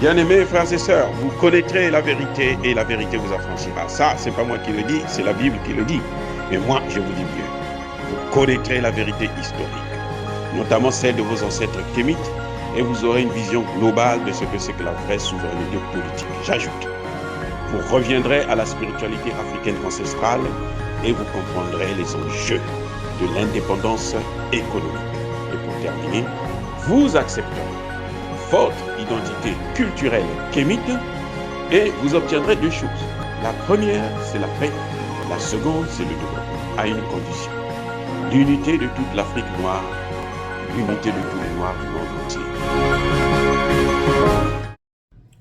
Bien-aimés frères et sœurs, vous connaîtrez la vérité et la vérité vous affranchira. Ça, c'est pas moi qui le dis, c'est la Bible qui le dit. Mais moi, je vous dis mieux. Vous connaîtrez la vérité historique, notamment celle de vos ancêtres kémites, et vous aurez une vision globale de ce que c'est que la vraie souveraineté politique. J'ajoute, vous reviendrez à la spiritualité africaine ancestrale et vous comprendrez les enjeux de l'indépendance économique. Et pour terminer, vous accepterez votre identité culturelle kémite et vous obtiendrez deux choses. La première, c'est la paix. La seconde, c'est le développement, à une condition. L'unité de toute l'Afrique noire, l'unité de tous les Noirs du monde entier.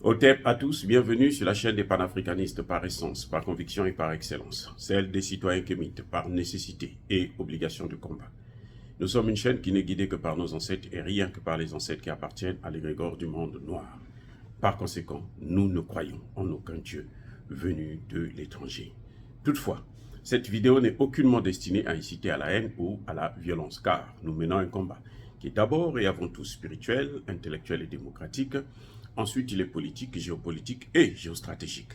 Otep à tous, bienvenue sur la chaîne des panafricanistes par essence, par conviction et par excellence. Celle des citoyens kémites par nécessité et obligation de combat. Nous sommes une chaîne qui n'est guidée que par nos ancêtres et rien que par les ancêtres qui appartiennent à l'égrégore du monde noir. Par conséquent, nous ne croyons en aucun Dieu venu de l'étranger. Toutefois, cette vidéo n'est aucunement destinée à inciter à la haine ou à la violence, car nous menons un combat qui est d'abord et avant tout spirituel, intellectuel et démocratique. Ensuite, il est politique, géopolitique et géostratégique,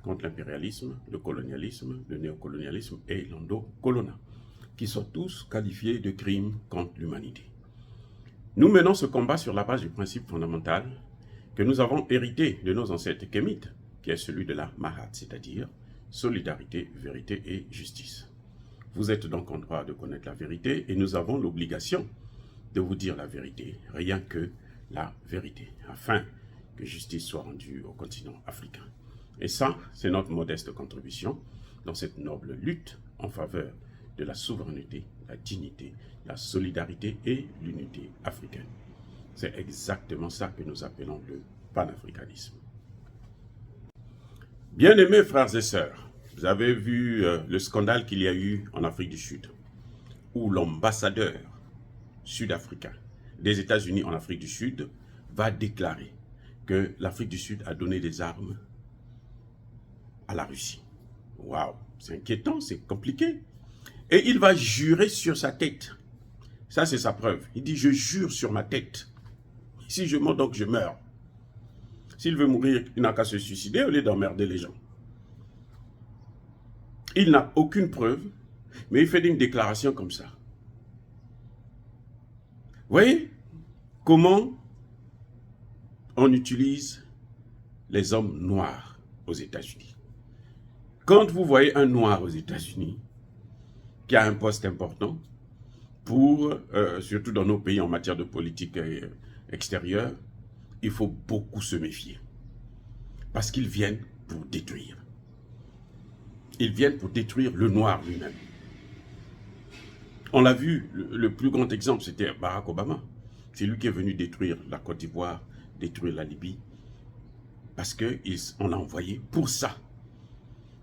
contre l'impérialisme, le colonialisme, le néocolonialisme et l'endocolonat, qui sont tous qualifiés de crimes contre l'humanité. Nous menons ce combat sur la base du principe fondamental que nous avons hérité de nos ancêtres kémites, qui est celui de la Mahat, c'est-à-dire solidarité, vérité et justice. Vous êtes donc en droit de connaître la vérité et nous avons l'obligation de vous dire la vérité, rien que la vérité, afin que justice soit rendue au continent africain. Et ça, c'est notre modeste contribution dans cette noble lutte en faveur de la souveraineté, la dignité, la solidarité et l'unité africaine. C'est exactement ça que nous appelons le panafricanisme. Bien-aimés frères et sœurs, vous avez vu le scandale qu'il y a eu en Afrique du Sud, où l'ambassadeur sud-africain des États-Unis en Afrique du Sud va déclarer que l'Afrique du Sud a donné des armes à la Russie. Waouh, c'est inquiétant, c'est compliqué. Et il va jurer sur sa tête. Ça, c'est sa preuve. Il dit, je jure sur ma tête. Si je meurs, donc je meurs. S'il veut mourir, il n'a qu'à se suicider au lieu d'emmerder les gens. Il n'a aucune preuve, mais il fait une déclaration comme ça. Vous voyez comment on utilise les hommes noirs aux États-Unis. Quand vous voyez un noir aux États-Unis, qui a un poste important, surtout dans nos pays en matière de politique extérieure, il faut beaucoup se méfier. Parce qu'ils viennent pour détruire. Ils viennent pour détruire le noir lui-même. On l'a vu, le plus grand exemple, c'était Barack Obama. C'est lui qui est venu détruire la Côte d'Ivoire, détruire la Libye, parce qu'on l'a envoyé pour ça.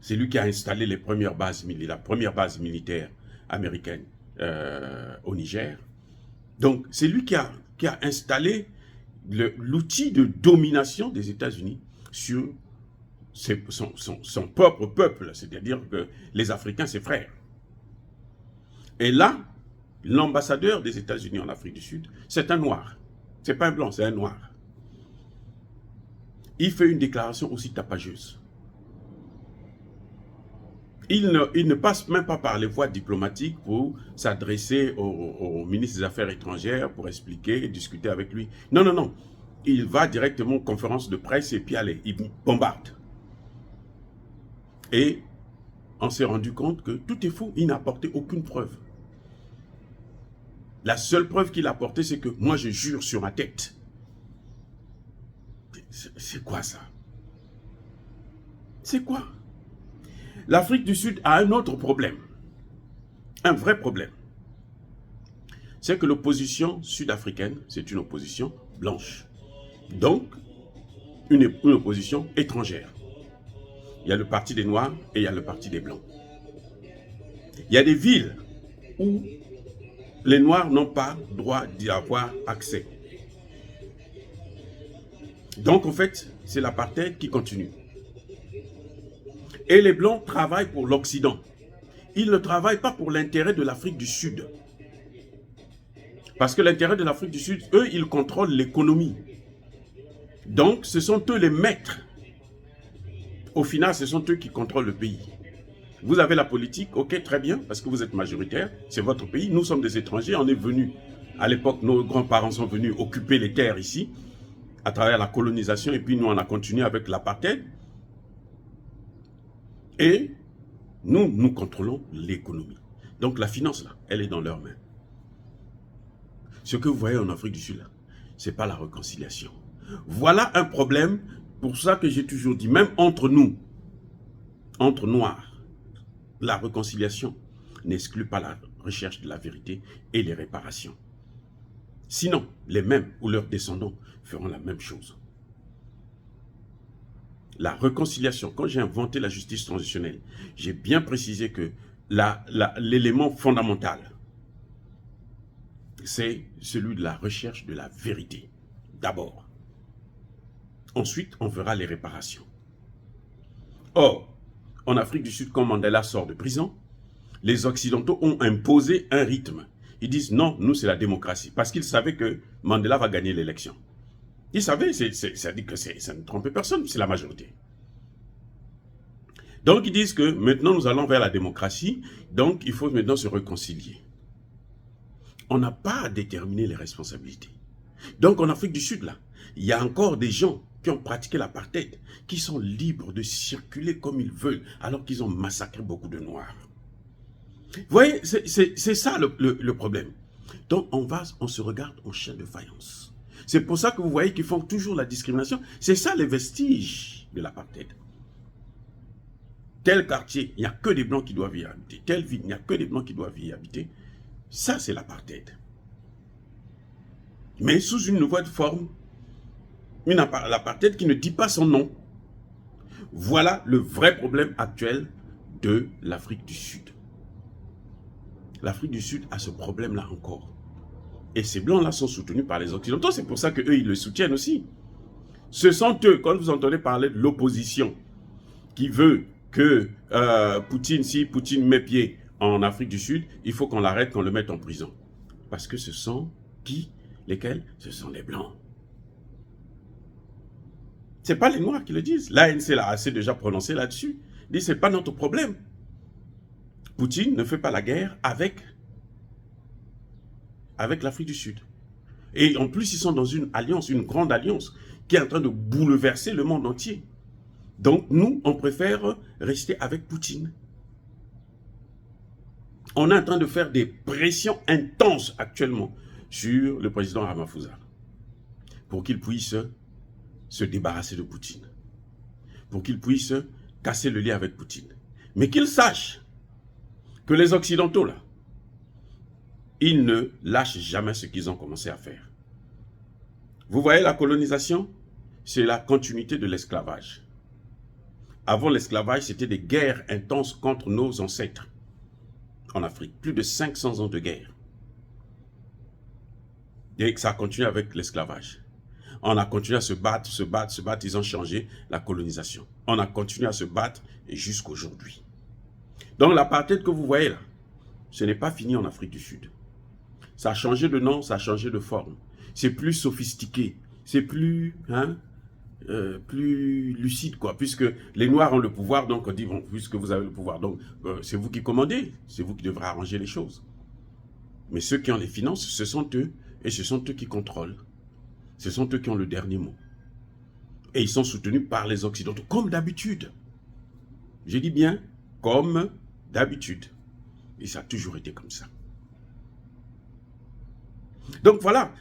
C'est lui qui a installé la première base militaire américaine au Niger. Donc, c'est lui qui a installé l'outil de domination des États-Unis sur son propre peuple, c'est-à-dire que les Africains, ses frères. Et là, l'ambassadeur des États-Unis en Afrique du Sud, c'est un noir. C'est pas un blanc, c'est un noir. Il fait une déclaration aussi tapageuse. Il ne passe même pas par les voies diplomatiques pour s'adresser au ministre des Affaires étrangères pour expliquer, discuter avec lui. Non, non, non. Il va directement aux conférences de presse et puis allez, il bombarde. Et on s'est rendu compte que tout est faux. Il n'a apporté aucune preuve. La seule preuve qu'il a apportée, c'est que moi je jure sur ma tête. C'est quoi ça? C'est quoi? L'Afrique du Sud a un autre problème, un vrai problème. C'est que l'opposition sud-africaine, c'est une opposition blanche. Donc, une opposition étrangère. Il y a le parti des Noirs et il y a le parti des Blancs. Il y a des villes où les Noirs n'ont pas droit d'y avoir accès. Donc, en fait, c'est l'apartheid qui continue. Et les Blancs travaillent pour l'Occident. Ils ne travaillent pas pour l'intérêt de l'Afrique du Sud. Parce que l'intérêt de l'Afrique du Sud, eux, ils contrôlent l'économie. Donc, ce sont eux les maîtres. Au final, ce sont eux qui contrôlent le pays. Vous avez la politique, ok, très bien, parce que vous êtes majoritaire, c'est votre pays. Nous sommes des étrangers, on est venus, à l'époque, nos grands-parents sont venus occuper les terres ici, à travers la colonisation, et puis nous, on a continué avec l'apartheid. Et nous contrôlons l'économie. Donc la finance, là, elle est dans leurs mains. Ce que vous voyez en Afrique du Sud, là, ce n'est pas la réconciliation. Voilà un problème, pour ça que j'ai toujours dit, même entre nous, entre Noirs, la réconciliation n'exclut pas la recherche de la vérité et les réparations. Sinon, les mêmes ou leurs descendants feront la même chose. La réconciliation, quand j'ai inventé la justice transitionnelle, j'ai bien précisé que l'élément fondamental, c'est celui de la recherche de la vérité, d'abord. Ensuite, on verra les réparations. Or, en Afrique du Sud, quand Mandela sort de prison, les Occidentaux ont imposé un rythme. Ils disent non, nous c'est la démocratie, parce qu'ils savaient que Mandela va gagner l'élection. Ils savaient, ça dit que ça ne trompe personne, c'est la majorité. Donc ils disent que maintenant nous allons vers la démocratie, donc il faut maintenant se réconcilier. On n'a pas à déterminer les responsabilités. Donc en Afrique du Sud, là, il y a encore des gens qui ont pratiqué l'apartheid, qui sont libres de circuler comme ils veulent, alors qu'ils ont massacré beaucoup de Noirs. Vous voyez, c'est ça le problème. Donc on se regarde en chien de faïence. C'est pour ça que vous voyez qu'ils font toujours la discrimination. C'est ça les vestiges de l'apartheid. Tel quartier, il n'y a que des Blancs qui doivent y habiter. Telle ville, il n'y a que des Blancs qui doivent y habiter. Ça, c'est l'apartheid. Mais sous une nouvelle forme, l'apartheid qui ne dit pas son nom. Voilà le vrai problème actuel de l'Afrique du Sud. L'Afrique du Sud a ce problème-là encore. Et ces Blancs-là sont soutenus par les Occidentaux. C'est pour ça qu'eux, ils le soutiennent aussi. Ce sont eux, quand vous entendez parler de l'opposition, qui veut que Poutine, si Poutine met pied en Afrique du Sud, il faut qu'on l'arrête, qu'on le mette en prison. Parce que ce sont qui? Lesquels? Ce sont les Blancs. Ce n'est pas les Noirs qui le disent. L'ANC l'a assez déjà prononcé là-dessus. Il dit, ce n'est pas notre problème. Poutine ne fait pas la guerre avec l'Afrique du Sud. Et en plus, ils sont dans une alliance, une grande alliance, qui est en train de bouleverser le monde entier. Donc, nous, on préfère rester avec Poutine. On est en train de faire des pressions intenses actuellement sur le président Ramaphosa pour qu'il puisse se débarrasser de Poutine, pour qu'il puisse casser le lien avec Poutine. Mais qu'il sache que les Occidentaux, là, ils ne lâchent jamais ce qu'ils ont commencé à faire. Vous voyez, la colonisation, c'est la continuité de l'esclavage. Avant l'esclavage, c'était des guerres intenses contre nos ancêtres en Afrique. Plus de 500 ans de guerre. Et ça a continué avec l'esclavage. On a continué à se battre, se battre, se battre. Ils ont changé la colonisation. On a continué à se battre et jusqu'à aujourd'hui. Donc l'apartheid que vous voyez là, ce n'est pas fini en Afrique du Sud. Ça a changé de nom, ça a changé de forme. C'est plus sophistiqué, c'est plus, plus lucide, quoi. Puisque les Noirs ont le pouvoir, donc on dit, bon, puisque vous avez le pouvoir, donc c'est vous qui commandez, c'est vous qui devrez arranger les choses. Mais ceux qui ont les finances, ce sont eux, et ce sont eux qui contrôlent. Ce sont eux qui ont le dernier mot. Et ils sont soutenus par les Occidentaux, comme d'habitude. Je dis bien, comme d'habitude. Et ça a toujours été comme ça. Donc voilà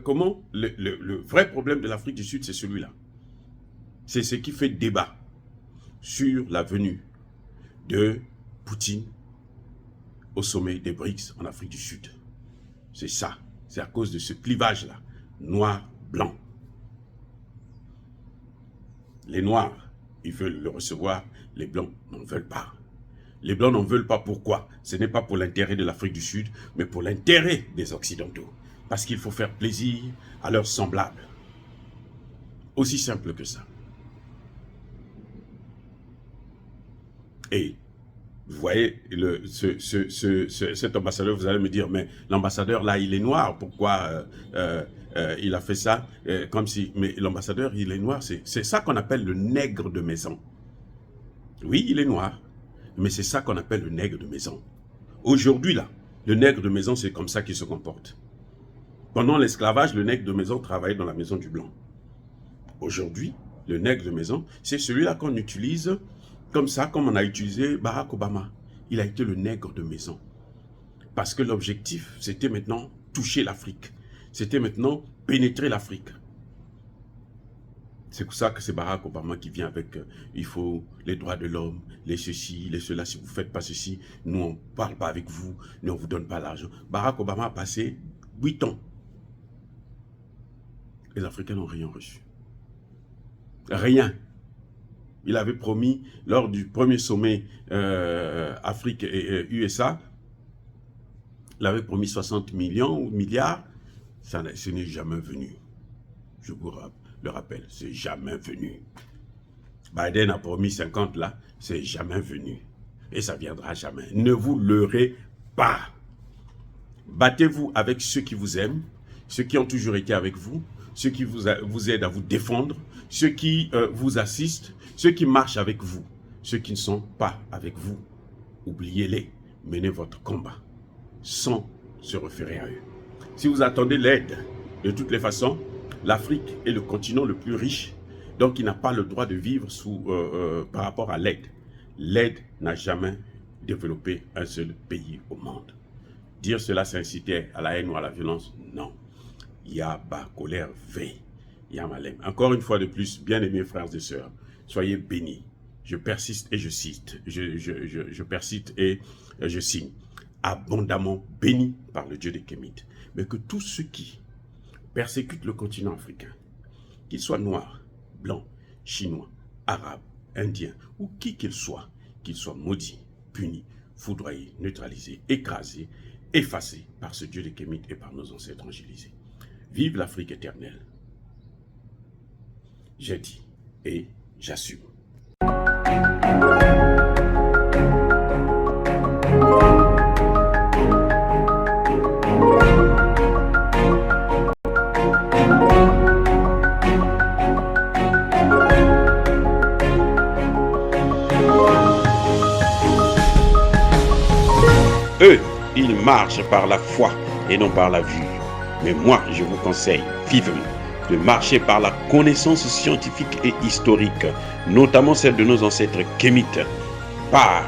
comment le vrai problème de l'Afrique du Sud, c'est celui-là. C'est ce qui fait débat sur la venue de Poutine au sommet des BRICS en Afrique du Sud. C'est ça. C'est à cause de ce clivage-là. Noir-blanc. Les Noirs, ils veulent le recevoir. Les Blancs n'en veulent pas. Les Blancs n'en veulent pas. Pourquoi? Ce n'est pas pour l'intérêt de l'Afrique du Sud, mais pour l'intérêt des Occidentaux. Parce qu'il faut faire plaisir à leurs semblables. Aussi simple que ça. Et Vous voyez, cet ambassadeur, vous allez me dire, mais l'ambassadeur là, il est noir, pourquoi il a fait ça comme si... Mais l'ambassadeur, il est noir, c'est ça qu'on appelle le nègre de maison. Oui, il est noir, mais c'est ça qu'on appelle le nègre de maison. Aujourd'hui là, le nègre de maison, c'est comme ça qu'il se comporte. Pendant l'esclavage, le nègre de maison travaillait dans la maison du blanc. Aujourd'hui, le nègre de maison, c'est celui-là qu'on utilise comme ça, comme on a utilisé Barack Obama. Il a été le nègre de maison. Parce que l'objectif, c'était maintenant toucher l'Afrique. C'était maintenant pénétrer l'Afrique. C'est pour ça que c'est Barack Obama qui vient avec il faut les droits de l'homme, les ceci, les cela. Si vous ne faites pas ceci, nous on ne parle pas avec vous, nous on ne vous donne pas l'argent. Barack Obama a passé 8 ans. Les Africains n'ont rien reçu. Rien. Il avait promis, lors du premier sommet Afrique et USA, il avait promis 60 millions ou milliards. Ce n'est jamais venu. Je vous le rappelle, c'est jamais venu. Biden a promis 50 là, c'est jamais venu. Et ça viendra jamais. Ne vous leurrez pas. Battez-vous avec ceux qui vous aiment, ceux qui ont toujours été avec vous, ceux qui vous aident à vous défendre, ceux qui vous assistent, ceux qui marchent avec vous, ceux qui ne sont pas avec vous. Oubliez-les, menez votre combat sans se référer à eux. Si vous attendez l'aide, de toutes les façons, l'Afrique est le continent le plus riche, donc il n'a pas le droit de vivre par rapport à l'aide. L'aide n'a jamais développé un seul pays au monde. Dire cela, c'est inciter à la haine ou à la violence, non. Yaba, colère, veille. Yamalem. Encore une fois de plus, bien-aimés frères et sœurs, soyez bénis. Je persiste et je cite. Je persiste et je signe. Abondamment bénis par le Dieu des Kémites. Mais que tous ceux qui persécutent le continent africain, qu'ils soient noirs, blancs, chinois, arabes, indiens ou qui qu'ils soient maudits, punis, foudroyés, neutralisés, écrasés, effacés par ce Dieu des Kémites et par nos ancêtres angélisés. Vive l'Afrique éternelle. J'ai dit et j'assume. Eux, ils marchent par la foi et non par la vue. Mais moi, je vous conseille vivement de marcher par la connaissance scientifique et historique, notamment celle de nos ancêtres kémites, par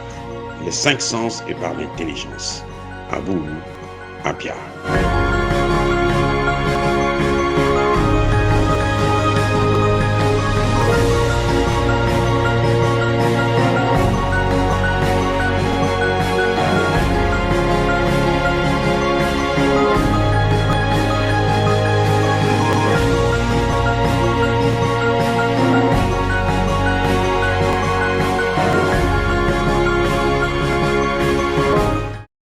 les 5 sens et par l'intelligence. À vous, à Pierre.